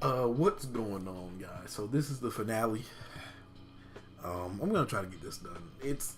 What's going on, guys? So this is the finale. I'm gonna try to get this done. It's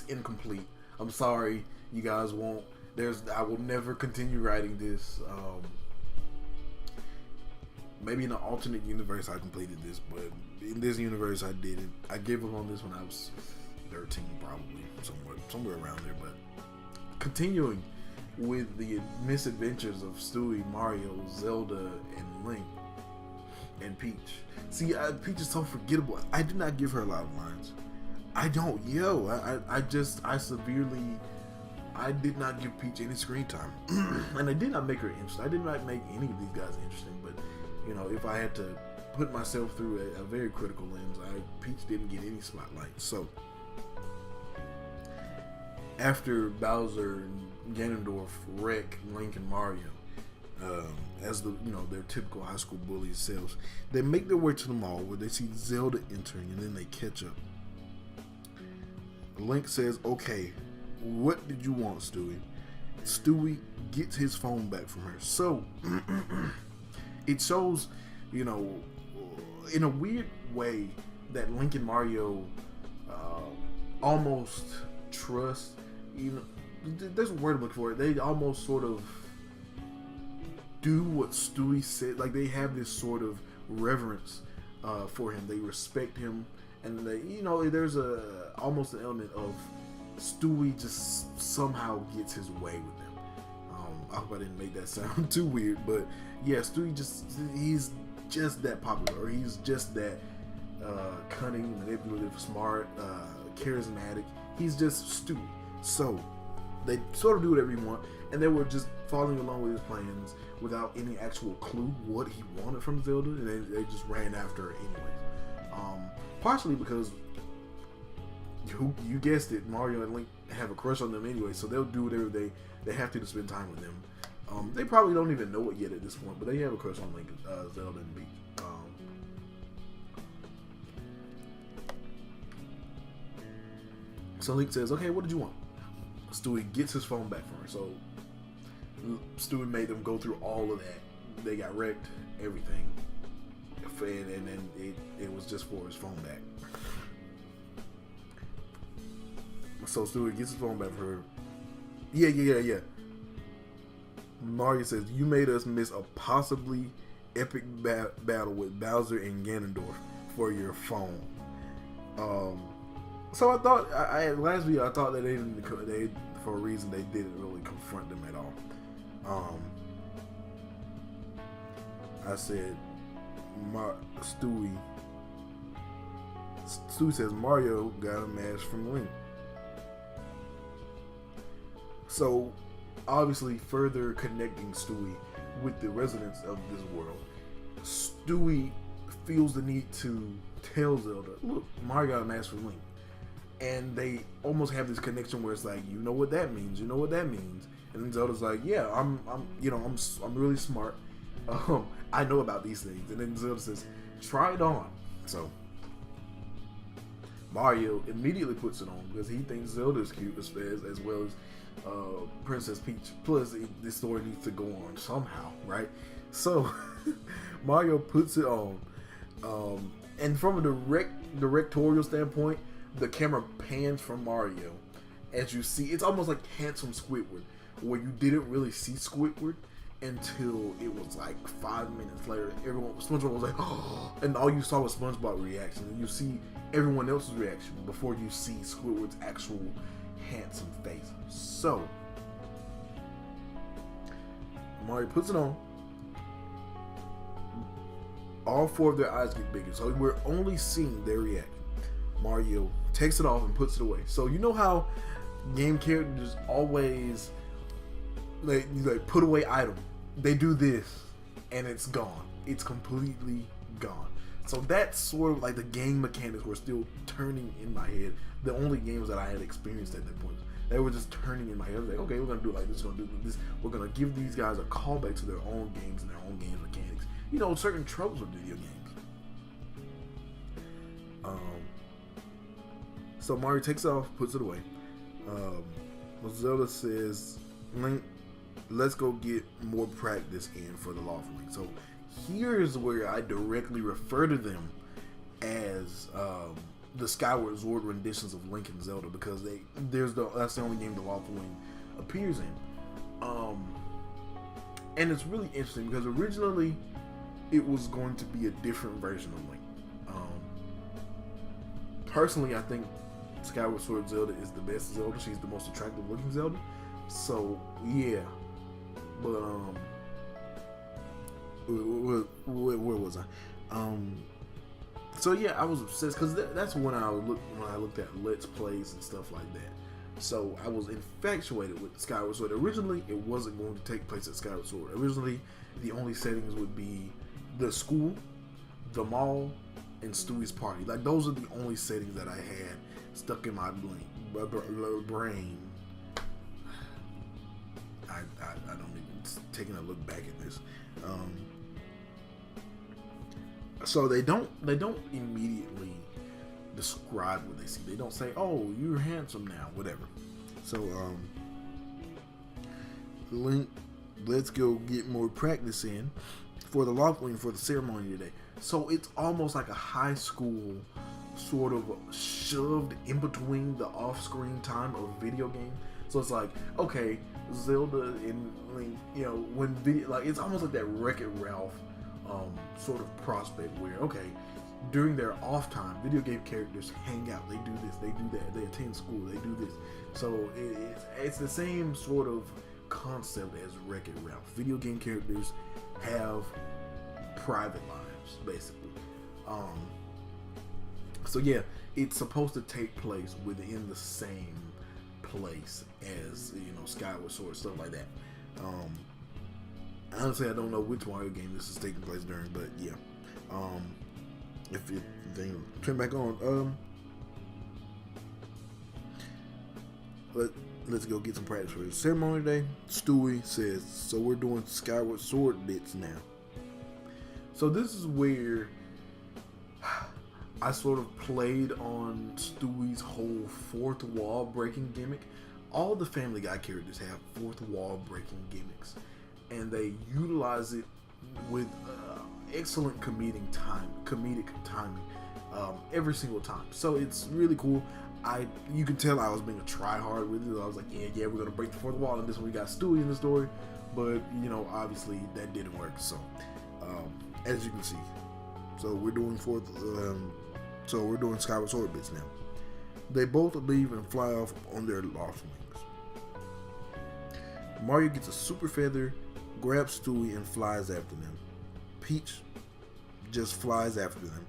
incomplete. I'm sorry, you guys won't. I will never continue writing this. Maybe in an alternate universe I completed this, but in this universe I didn't. I gave up on this when I was 13, probably somewhere around there. But continuing with the misadventures of Stewie, Mario, Zelda, and Link. And Peach. See, Peach is so forgettable. I did not give her a lot of lines. I don't. I did not give Peach any screen time. And I did not make her interesting. I did not make any of these guys interesting. But, if I had to put myself through a very critical lens, Peach didn't get any spotlight. So, after Bowser and Ganondorf wreck Link and Mario, as their typical high school bully selves, they make their way to the mall where they see Zelda entering, and then they catch up. Link says, "Okay, what did you want, Stewie?" Stewie gets his phone back from her. So it shows, in a weird way, that Link and Mario almost trust. There's a word I'm looking for. They almost sort of do what Stewie said. Like, they have this sort of reverence for him. They respect him, and there's almost an element of Stewie just somehow gets his way with them. I hope I didn't make that sound too weird, but yeah, Stewie he's just that popular, or he's just that cunning, manipulative, smart, charismatic. He's just Stewie. So they sort of do whatever he want, and they were just following along with his plans without any actual clue what he wanted from Zelda, and they just ran after her anyways. Partially because, you guessed it, Mario and Link have a crush on them anyway, so they'll do whatever they have to spend time with them. They probably don't even know it yet at this point, but they have a crush on Link, Zelda, and Peach. So Link says, "Okay, what did you want?" Stewie gets his phone back from her. So Stewie made them go through all of that. They got wrecked, everything, and then it was just for his phone back. So Stewie gets his phone back for her. Yeah. Mario says, "You made us miss a possibly epic battle with Bowser and Ganondorf for your phone." So I thought, last video, I thought that they for a reason they didn't really confront them at all. I said, Stewie says Mario got a mask from Link. So obviously further connecting Stewie with the residents of this world, Stewie feels the need to tell Zelda, "Look, Mario got a mask from Link." And they almost have this connection where it's like, you know what that means, and then Zelda's like, "Yeah, I'm really smart. I know about these things." And then Zelda says, "Try it on." So Mario immediately puts it on because he thinks Zelda's cute as well as Princess Peach. Plus, this story needs to go on somehow, right? So Mario puts it on, and from a directorial standpoint, the camera pans from Mario as you see, it's almost like Handsome Squidward, where you didn't really see Squidward until it was like 5 minutes later. SpongeBob was like, "Oh," and all you saw was SpongeBob's reaction, and you see everyone else's reaction before you see Squidward's actual handsome face. So Mario puts it on. All four of their eyes get bigger, so we're only seeing their reaction. Mario takes it off and puts it away. So you know how game characters always like put away item. They do this and it's gone. It's completely gone. So that's sort of like the game mechanics were still turning in my head. The only games that I had experienced at that point, they were just turning in my head. I was like, okay, we're gonna do it like this. We're gonna do this. We're gonna give these guys a callback to their own games and their own game mechanics. Certain tropes of video games. So Mario takes it off, puts it away. Zelda says, "Link, let's go get more practice in for the Loft Link." So Here's where I directly refer to them as the Skyward Sword renditions of Link and Zelda, because that's the only game the Lawful Link appears in. And it's really interesting because originally it was going to be a different version of Link. Personally, I think Skyward Sword Zelda is the best Zelda. She's the most attractive looking Zelda. So yeah, but where was I? So yeah, I was obsessed because that's when I looked at Let's Plays and stuff like that. So I was infatuated with Skyward Sword. Originally, it wasn't going to take place at Skyward Sword. Originally, the only settings would be the school, the mall, and Stewie's party. Like, those are the only settings that I had stuck in my brain. I don't even, taking a look back at this. So they don't immediately describe what they see. They don't say, "Oh, you're handsome now," whatever. So Link, let's go get more practice in for the Lawful Link for the ceremony today. So it's almost like a high school sort of shoved in between the off-screen time of video game. So it's like, okay, Zelda and Link, you know, when video, like, it's almost like that Wreck-It Ralph sort of prospect where, okay, during their off time, video game characters hang out, they do this, they do that, they attend school, they do this. So it's the same sort of concept as Wreck-It Ralph. Video game characters have private lives, basically. So yeah, it's supposed to take place within the same place as, you know, Skyward Sword, stuff like that. Honestly, I don't know which Mario game this is taking place during, but yeah. If you turn back on, let's go get some practice for the ceremony today. Stewie says, so we're doing Skyward Sword bits now. So this is where I sort of played on Stewie's whole fourth wall breaking gimmick. All the Family Guy characters have fourth wall breaking gimmicks, and they utilize it with excellent comedic timing every single time. So it's really cool. You can tell I was being a try-hard with it. I was like, yeah, we're gonna break the fourth wall, and this one we got Stewie in the story. But you know, obviously that didn't work. So as you can see, so we're doing Skyward Sword bits now. They both leave and fly off on their Lawful Links. Mario gets a super feather, grabs Stewie, and flies after them. Peach just flies after them.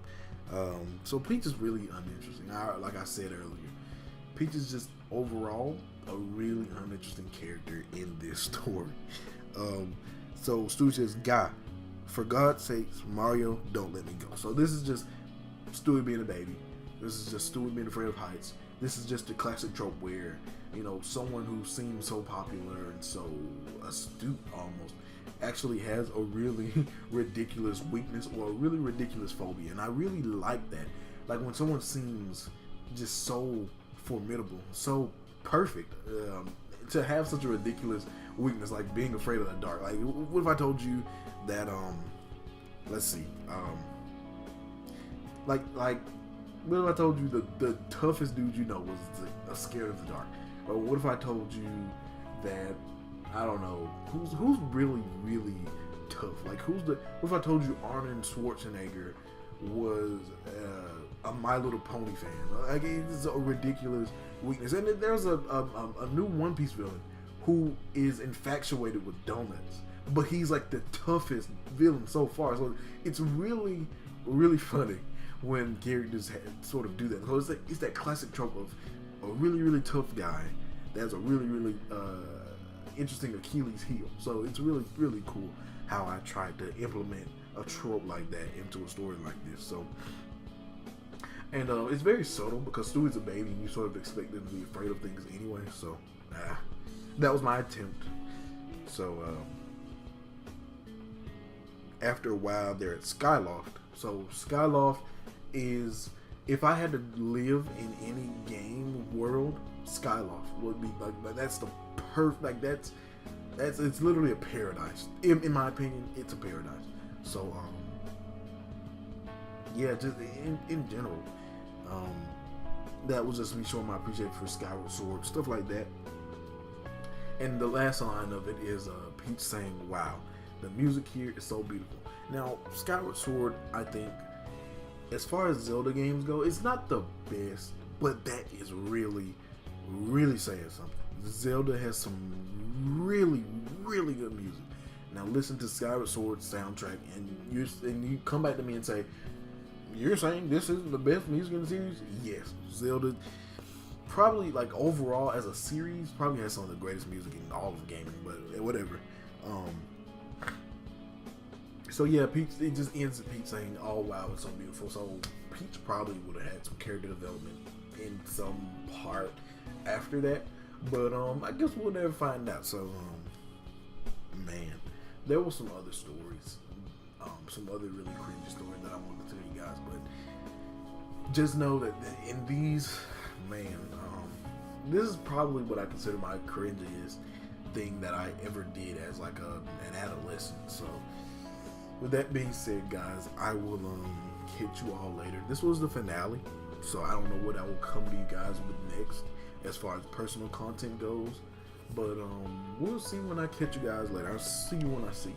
So Peach is really uninteresting. Like I said earlier, Peach is just overall a really uninteresting character in this story. So Stewie says, "Guy, for God's sakes, Mario, don't let me go." So this is just Stewie being a baby. This is just Stewie being afraid of heights. This is just the classic trope where, you know, someone who seems so popular and so astute almost actually has a really ridiculous weakness or a really ridiculous phobia. And I really like that. Like when someone seems just so formidable, so perfect, to have such a ridiculous weakness, like being afraid of the dark. Like, what if I told you that, let's see, like, what if I told you the toughest dude you know was scared of the dark? Or what if I told you that, I don't know, who's really, really tough? Like, what if I told you Arnold Schwarzenegger was a My Little Pony fan? Like, it's a ridiculous weakness. And there's a new One Piece villain who is infatuated with donuts, but he's like the toughest villain so far. So it's really, really funny when characters sort of do that. So it's that classic trope of a really, really tough guy that's a really, really interesting Achilles heel. So it's really, really cool how I tried to implement a trope like that into a story like this. So, and it's very subtle because Stewie's a baby and you sort of expect them to be afraid of things anyway. So that was my attempt. So after a while, they're at Skyloft. So Skyloft is, if I had to live in any game world, Skyloft would be like that's the perfect, like that's it's literally a paradise. In my opinion, it's a paradise. So yeah, just in general, um, that was just me showing my appreciation for Skyward Sword, stuff like that. And the last line of it is Peach saying, "Wow, the music here is so beautiful." Now, Skyward Sword, I think, as far as Zelda games go, it's not the best, but that is really, really saying something. Zelda has some really, really good music. Now, listen to Skyward Sword soundtrack, and you come back to me and say, "You're saying this is the best music in the series?" Yes, Zelda. Probably, like, overall as a series, probably has some of the greatest music in all of gaming, but whatever. So yeah, Peach, it just ends with Peach saying, "Oh wow, it's so beautiful." So Peach probably would have had some character development in some part after that, but I guess we'll never find out. So man, there were some other stories, some other really cringy stories that I wanted to tell you guys, but just know that in these, man, this is probably what I consider my cringiest thing that I ever did as like an adolescent. So with that being said, guys, I will catch you all later. This was the finale, so I don't know what I will come to you guys with next as far as personal content goes, but we'll see when I catch you guys later. I'll see you when I see you.